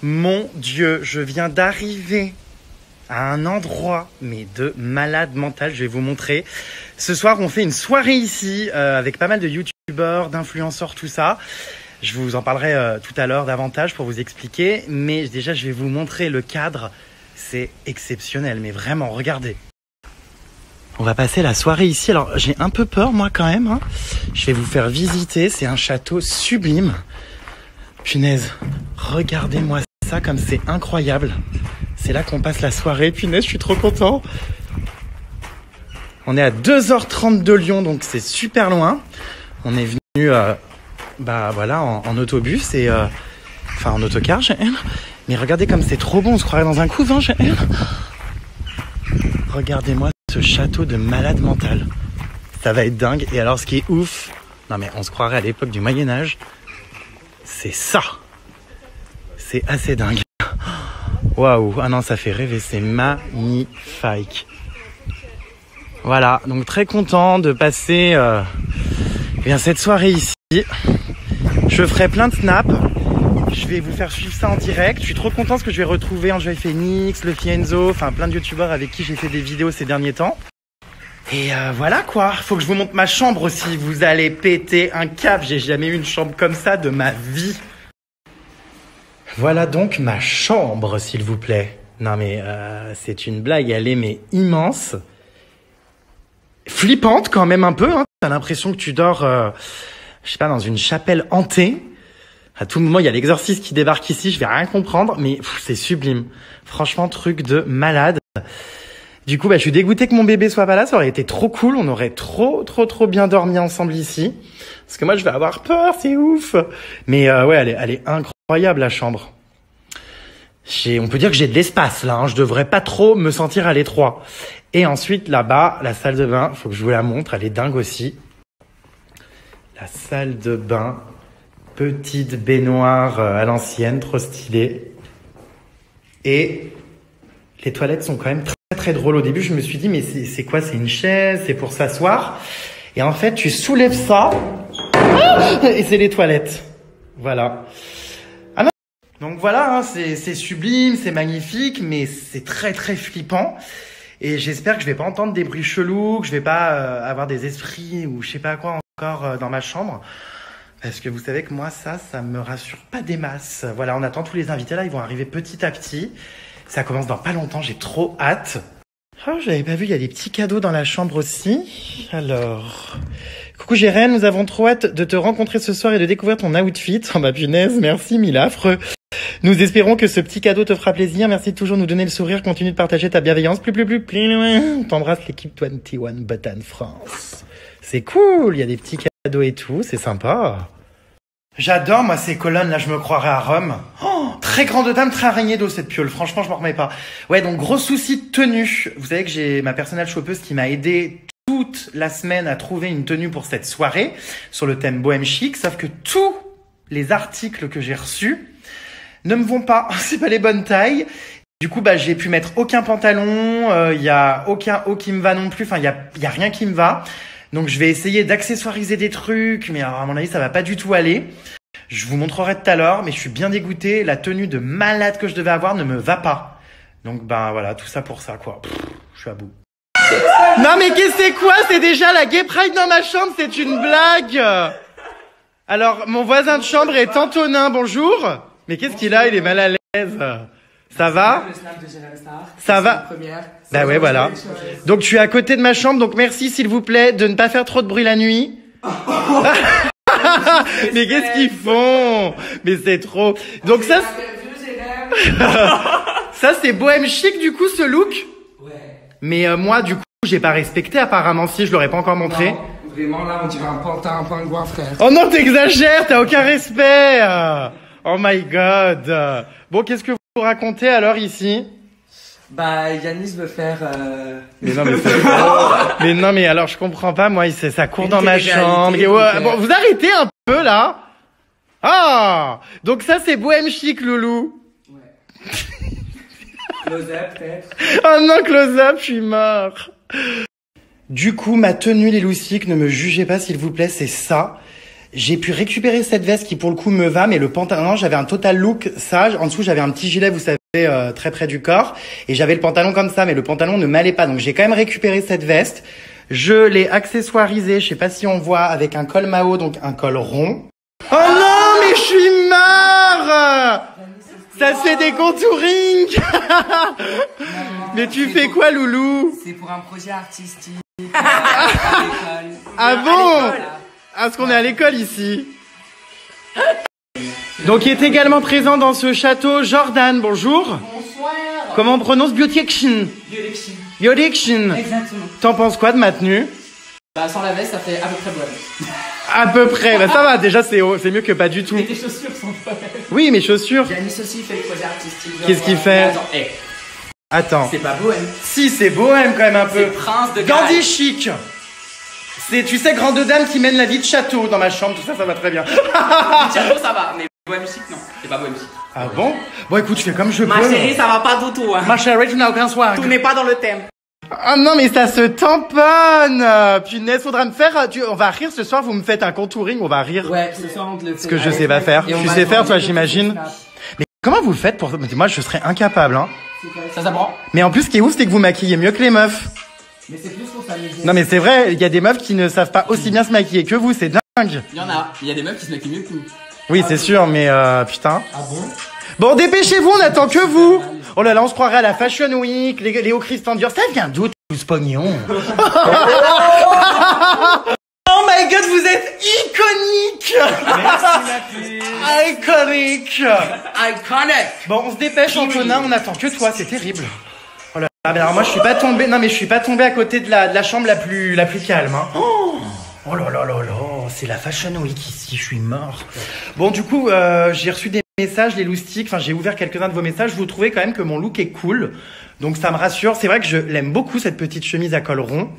Mon Dieu, je viens d'arriver à un endroit, mais de malade mental, je vais vous montrer. Ce soir, on fait une soirée ici, avec pas mal de youtubeurs, d'influenceurs, tout ça. Je vous en parlerai tout à l'heure davantage pour vous expliquer. Mais déjà, je vais vous montrer le cadre. C'est exceptionnel, mais vraiment, regardez. On va passer la soirée ici. Alors, j'ai un peu peur, moi, quand même. Je vais vous faire visiter. C'est un château sublime. Punaise, regardez-moi ça comme c'est incroyable. C'est là qu'on passe la soirée. Punaise, je suis trop content. On est à 2h30 de Lyon, donc c'est super loin. On est venu voilà, en autobus et enfin en autocar, mais regardez comme c'est trop bon, on se croirait dans un couvent, Regardez-moi ce château de malade mental. Ça va être dingue. Et alors ce qui est ouf, non mais on se croirait à l'époque du Moyen-Âge. C'est ça. C'est assez dingue. Waouh, ah non, ça fait rêver, c'est magnifique. Voilà, donc très content de passer cette soirée ici. Je ferai plein de snaps. Je vais vous faire suivre ça en direct. Je suis trop content parce que je vais retrouver Enjoy Phoenix, le Fienzo, enfin plein de youtubeurs avec qui j'ai fait des vidéos ces derniers temps. Et voilà quoi, faut que je vous montre ma chambre aussi. Vous allez péter un câble, j'ai jamais eu une chambre comme ça de ma vie. Voilà donc ma chambre, s'il vous plaît. Non mais c'est une blague, elle est mais immense. Flippante quand même un peu, hein. T'as l'impression que tu dors, je sais pas, dans une chapelle hantée. À tout moment, il y a l'exorciste qui débarque ici, je vais rien comprendre, mais c'est sublime. Franchement, truc de malade. Du coup, je suis dégoûté que mon bébé soit pas là, ça aurait été trop cool, on aurait trop bien dormi ensemble ici. Parce que moi, je vais avoir peur, c'est ouf. Mais ouais, elle est incroyable, la chambre. On peut dire que j'ai de l'espace, là, hein. Je devrais pas trop me sentir à l'étroit. Et ensuite, là-bas, la salle de bain, faut que je vous la montre, elle est dingue aussi. La salle de bain, petite baignoire à l'ancienne, trop stylée. Et les toilettes sont quand même très drôles. Au début, je me suis dit, mais c'est quoi? C'est une chaise? C'est pour s'asseoir? Et en fait, tu soulèves ça, et c'est les toilettes. Voilà. Ah non. Donc voilà, hein, c'est sublime, c'est magnifique, mais c'est très flippant. Et j'espère que je vais pas entendre des bruits chelous, que je vais pas avoir des esprits ou je sais pas quoi encore dans ma chambre. Parce que vous savez que moi, ça me rassure pas des masses. Voilà, on attend tous les invités là, ils vont arriver petit à petit. Ça commence dans pas longtemps, j'ai trop hâte. Oh, j'avais pas vu, il y a des petits cadeaux dans la chambre aussi. Alors, coucou Gérène, nous avons trop hâte de te rencontrer ce soir et de découvrir ton outfit. Oh ma punaise, merci mille affreux. Nous espérons que ce petit cadeau te fera plaisir. Merci de toujours nous donner le sourire. Continue de partager ta bienveillance. Plus loin. On t'embrasse l'équipe 21 Button France. C'est cool. Il y a des petits cadeaux et tout. C'est sympa. J'adore, moi, ces colonnes. Là, je me croirais à Rome. Oh, très grande dame, très araignée d'eau, cette piole. Franchement, je m'en remets pas. Ouais, donc, gros souci de tenue. Vous savez que j'ai ma personnelle shoppeuse qui m'a aidé toute la semaine à trouver une tenue pour cette soirée sur le thème bohème chic. Sauf que tous les articles que j'ai reçus ne me vont pas, c'est pas les bonnes tailles. Du coup, j'ai pu mettre aucun pantalon, y a aucun haut qui me va non plus, enfin, y a rien qui me va. Donc, je vais essayer d'accessoiriser des trucs, mais alors, à mon avis, ça va pas du tout aller. Je vous montrerai tout à l'heure, mais je suis bien dégoûté. La tenue de malade que je devais avoir ne me va pas. Donc, voilà, tout ça pour ça, quoi. Je suis à bout. Non, mais qu'est-ce que c'est quoi? C'est déjà la Gay Pride dans ma chambre, c'est une blague. Alors, mon voisin de chambre est Antonin, bonjour. Mais qu'est-ce qu'il a? Il est mal à l'aise. Ça va? Ça va? Bah ouais, voilà. Donc tu es à côté de ma chambre, donc merci s'il vous plaît de ne pas faire trop de bruit la nuit. Mais qu'est-ce qu'ils font? Mais c'est trop. Donc ça, ça c'est bohème chic du coup ce look. Ouais. Mais moi du coup j'ai pas respecté apparemment, si je l'aurais pas encore montré. Non, vraiment là on dirait un pantin, un pingouin frère. Oh non, t'exagères, t'as aucun respect. Oh my god. Bon, qu'est-ce que vous racontez alors ici? Yanis veut faire... Mais non, mais non, mais alors je comprends pas, moi, ça court dans ma chambre. Ouais, bon, vous arrêtez un peu là. Ah, donc ça c'est bohème chic, loulou. Ouais. Close-up peut-être. Oh non, close-up, je suis mort. Du coup, ma tenue, les loustiques, ne me jugez pas s'il vous plaît, c'est ça. j'ai pu récupérer cette veste qui pour le coup me va, mais le pantalon, j'avais un total look ça. En dessous, j'avais un petit gilet, vous savez, très près du corps. Et j'avais le pantalon comme ça, mais le pantalon ne m'allait pas. Donc j'ai quand même récupéré cette veste. Je l'ai accessoirisée, je sais pas si on voit, avec un col Mao, donc un col rond. Oh non, mais je suis marre! Ça se fait des contourings. Mais tu fais quoi, Loulou? C'est pour un projet artistique. Ah bon? Est-ce qu'on est à l'école ici? Donc il est également présent dans ce château Jordan, bonjour. Bonsoir. Comment on prononce Beautiction? Beautiction. Exactement. T'en penses quoi de ma tenue? Bah sans la veste, ça fait à peu près bonne. À peu près, bah ça va, déjà c'est mieux que pas du tout. Et tes chaussures sont bonnes. Oui, mes chaussures. Yanis aussi fait le projet artistique. Qu'est-ce qu'il fait? Attends. C'est pas bohème. Si, c'est bohème quand même un peu. C'est prince de Gandhi Galles. chic. C'est, tu sais, grande dame qui mène la vie de château dans ma chambre, tout ça, ça va très bien. Château, ça va, mais bohème chic, non. C'est pas bohème chic. Ah bon? Bon, écoute, je fais comme je peux. Ma chérie, ça va pas du tout, hein. Ma chérie, tu n'as aucun swag. Tout n'est pas dans le thème. Ah non, mais ça se tamponne. Punaise, faudra me faire, on va rire ce soir, vous me faites un contouring, on va rire. Ouais, ce soir, on te le fait. Ce que je sais pas faire. Tu sais faire, toi, j'imagine. Mais comment vous faites pour, moi, je serais incapable, hein. Ça s'apprend. Mais en plus, ce qui est ouf, c'est que vous maquillez mieux que les meufs. Mais c'est plus pour s'amuser. Non, mais c'est vrai, il y a des meufs qui ne savent pas aussi bien se maquiller que vous, c'est dingue. Il y en a. Il y a des meufs qui se maquillent mieux que nous. Oui, c'est sûr, mais putain. Ah bon? Bon, dépêchez-vous, on attend que vous. Oh là là, on se croirait à la Fashion Week, les hauts Christian Dior. Ça vient d'où, tout ce pognon? Oh my god, vous êtes iconique! Iconique! Iconic! Bon, on se dépêche, Antonin, on attend que toi, c'est terrible. Oh là là, mais alors moi je suis pas tombé, non mais je suis pas tombé à côté de la chambre la plus calme, hein. Oh là là là là, c'est la Fashion Week ici, je suis mort. Bon, du coup, j'ai reçu des messages, les loustiques, enfin j'ai ouvert quelques-uns de vos messages, vous trouvez quand même que mon look est cool, donc ça me rassure. C'est vrai que je l'aime beaucoup cette petite chemise à col rond,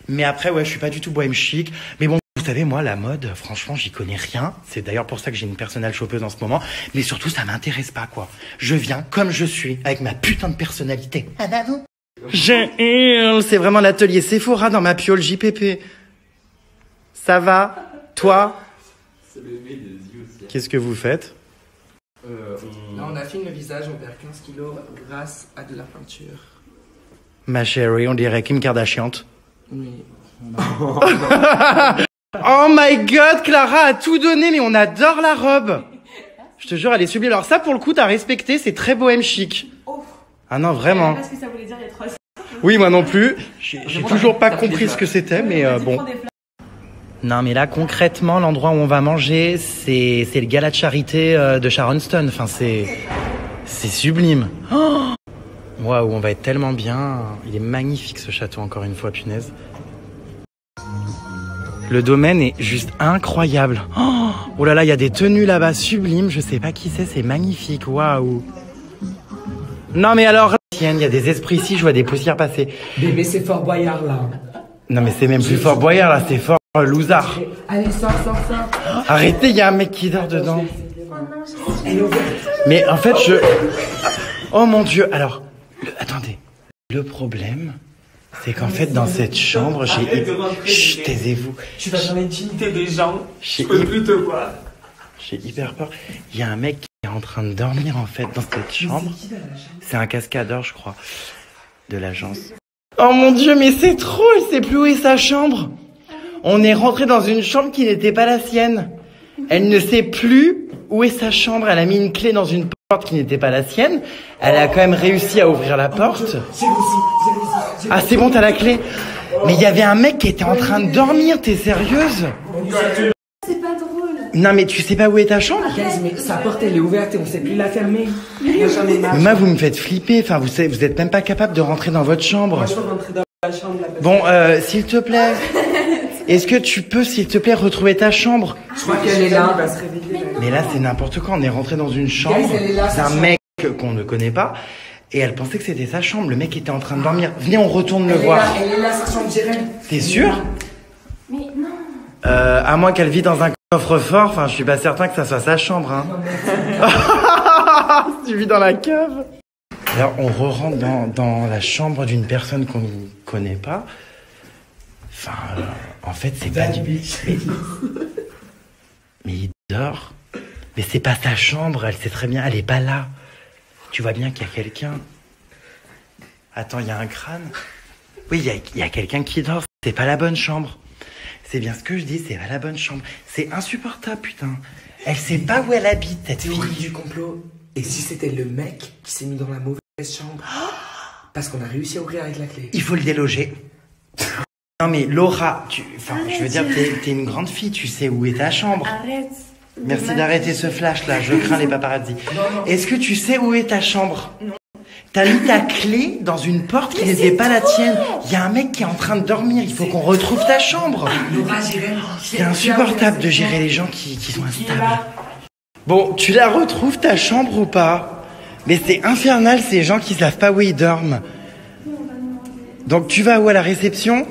mais après ouais, je suis pas du tout bohème chic, mais bon, vous savez, moi la mode, franchement j'y connais rien, c'est d'ailleurs pour ça que j'ai une personnelle chopeuse en ce moment, mais surtout ça m'intéresse pas quoi. Je viens comme je suis, avec ma putain de personnalité. C'est vraiment l'atelier Sephora dans ma piole JPP. Ça va? Toi? Qu'est-ce que vous faites? Là, on affine le visage, on perd 15 kilos grâce à de la peinture. Ma chérie, on dirait Kim Kardashian. Oui. Oh my god, Clara a tout donné, mais on adore la robe. Je te jure, elle est sublime. Alors ça, pour le coup, t'as respecté, c'est très bohème chic. Ah non, vraiment. Parce que ça voulait dire il y a 3 ans. Oui, moi non plus. J'ai toujours pas compris ce que c'était, mais bon. Non, mais là, concrètement, l'endroit où on va manger, c'est le gala de charité de Sharon Stone. Enfin, c'est sublime. Oh, waouh, on va être tellement bien. Il est magnifique ce château, encore une fois, punaise. Le domaine est juste incroyable. Oh là là, il y a des tenues là-bas sublimes. Je sais pas qui c'est magnifique. Waouh. Non, mais alors, il y a des esprits ici, je vois des poussières passer. Bébé, c'est Fort Boyard, là. Non, mais c'est même plus Fort Boyard, là, c'est Fort Louzard. Allez, sors. Arrêtez, il y a un mec qui dort dedans. Mais en fait, oh mon Dieu, alors, attendez. Le problème, c'est qu'en fait, dans cette chambre, j'ai... Chut, taisez-vous. Tu vas dans l'intimité des gens. Je peux plus te voir. J'ai hyper peur. Il y a un mec qui est en train de dormir, en fait, dans cette chambre. C'est un cascadeur, je crois, de l'agence. Oh mon Dieu, mais c'est trop, il sait plus où est sa chambre. On est rentré dans une chambre qui n'était pas la sienne. Elle ne sait plus où est sa chambre. Elle a mis une clé dans une porte qui n'était pas la sienne. Elle a quand même réussi à ouvrir la porte. Ah, c'est bon, t'as la clé. Mais il y avait un mec qui était en train de dormir, t'es sérieuse? C'est pas drôle. Non, mais tu sais pas où est ta chambre? Mais sa porte, elle est ouverte et on sait plus la fermer. Moi, j'en ai marre. Mais moi, vous me faites flipper. Enfin, vous êtes même pas capable de rentrer dans votre chambre. Moi, je peux rentrer dans la chambre, là. Bon, s'il te plaît. Est-ce que tu peux, s'il te plaît, retrouver ta chambre? Je crois qu'elle est là. Mais là, c'est n'importe quoi. On est rentré dans une chambre. C'est un mec qu'on ne connaît pas. Et elle pensait que c'était sa chambre. Le mec était en train de dormir. Venez, on retourne le voir. Elle est là, sa chambre directe. T'es sûr? Mais non. À moins qu'elle vit dans un coffre-fort. Enfin, je suis pas certain que ça soit sa chambre, hein. Tu vis dans la cave. Alors, on re-rentre dans la chambre d'une personne qu'on ne connaît pas. Enfin, en fait, c'est pas du... Mais il dort. Mais c'est pas sa chambre, elle sait très bien, elle est pas là. Tu vois bien qu'il y a quelqu'un. Attends, il y a un crâne. Oui, il y a quelqu'un qui dort. C'est pas la bonne chambre. C'est bien ce que je dis, c'est pas la bonne chambre. C'est insupportable, putain. Elle sait pas où elle habite, cette Théorie fille. du complot. Et si c'était le mec qui s'est mis dans la mauvaise chambre? Parce qu'on a réussi à ouvrir avec la clé. Il faut le déloger. Non mais Laura, je veux dire, t'es une grande fille, tu sais où est ta chambre. Arrête. Merci d'arrêter ce flash là, je crains les paparazzis. Est-ce que tu sais où est ta chambre? Non. T'as mis ta clé dans une porte qui n'était pas la tienne. Il y a un mec qui est en train de dormir, il faut qu'on retrouve ta chambre. Laura, j'irai. C'est insupportable de gérer les gens qui sont instables. Bon, tu la retrouves ta chambre ou pas? Mais c'est infernal ces gens qui savent pas où ils dorment. Donc tu vas où, à la réception?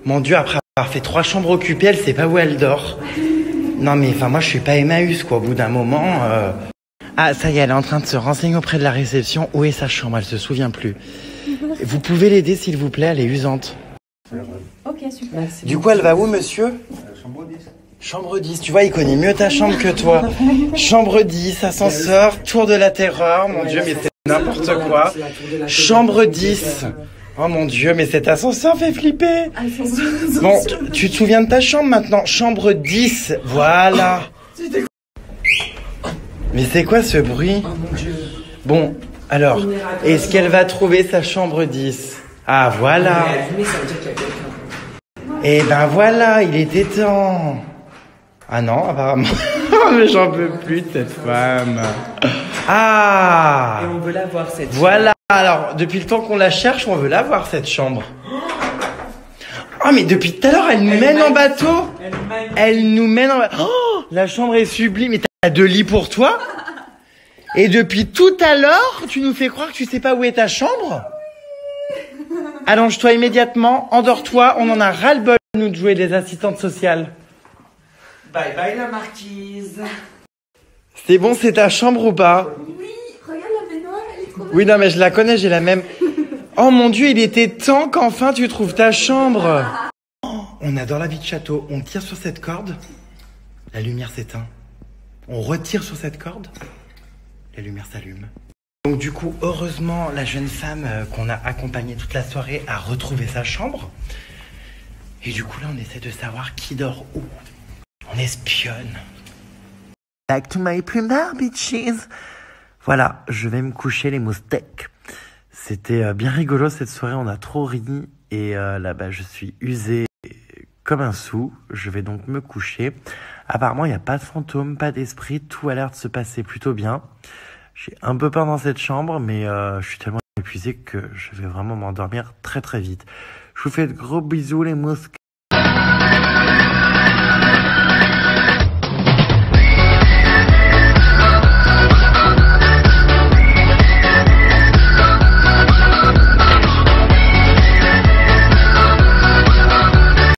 Mon Dieu, après avoir fait 3 chambres occupées, elle sait pas où elle dort. Non mais enfin moi je suis pas Emmaüs quoi, au bout d'un moment... Ah ça y est, elle est en train de se renseigner auprès de la réception où est sa chambre, elle se souvient plus. Vous pouvez l'aider s'il vous plaît, elle est usante. Ok, super. Merci. Du coup elle va où monsieur? Chambre 10. Chambre 10, tu vois il connaît mieux ta chambre que toi. Chambre 10, ascenseur, tour de la terreur, mon Dieu mais c'est n'importe quoi. Chambre 10. Oh mon Dieu, mais cet ascenseur fait flipper. Bon, tu te souviens de ta chambre maintenant? Chambre 10, voilà. Mais c'est quoi ce bruit? Oh mon Dieu. Bon, alors, est-ce qu'elle va trouver sa chambre 10? Ah, voilà. Mais ça veut dire qu'il y a quelqu'un. Eh ben voilà, il était temps. Ah non, apparemment. Mais j'en peux plus de cette femme. Ah! Et on veut la voir cette. Voilà, alors depuis le temps qu'on la cherche, on veut la voir cette chambre. Oh mais depuis tout à l'heure, elle nous mène en bateau. Elle nous mène en bateau. Oh, la chambre est sublime. Et t'as 2 lits pour toi? Et depuis tout à l'heure, tu nous fais croire que tu sais pas où est ta chambre? Allonge-toi immédiatement, endors-toi, on en a ras-le-bol nous de jouer des assistantes sociales. Bye bye la marquise. C'est bon, c'est ta chambre ou pas? Oui, regarde la baignoire, elle est trop belle. Oui, non mais je la connais, j'ai la même. Oh mon Dieu, il était temps qu'enfin tu trouves ta chambre. Oh, on adore la vie de château. On tire sur cette corde, la lumière s'éteint. On retire sur cette corde, la lumière s'allume. Donc du coup, heureusement, la jeune femme qu'on a accompagnée toute la soirée a retrouvé sa chambre. Et du coup là, on essaie de savoir qui dort où. On espionne. Back to my plumard, bitches. Voilà, je vais me coucher les moustecs. C'était bien rigolo cette soirée, on a trop ri. Et là, je suis usé comme un sou. Je vais donc me coucher. Apparemment, il n'y a pas de fantôme, pas d'esprit. Tout a l'air de se passer plutôt bien. J'ai un peu peur dans cette chambre, mais je suis tellement épuisé que je vais vraiment m'endormir très très vite. Je vous fais de gros bisous les moustecs.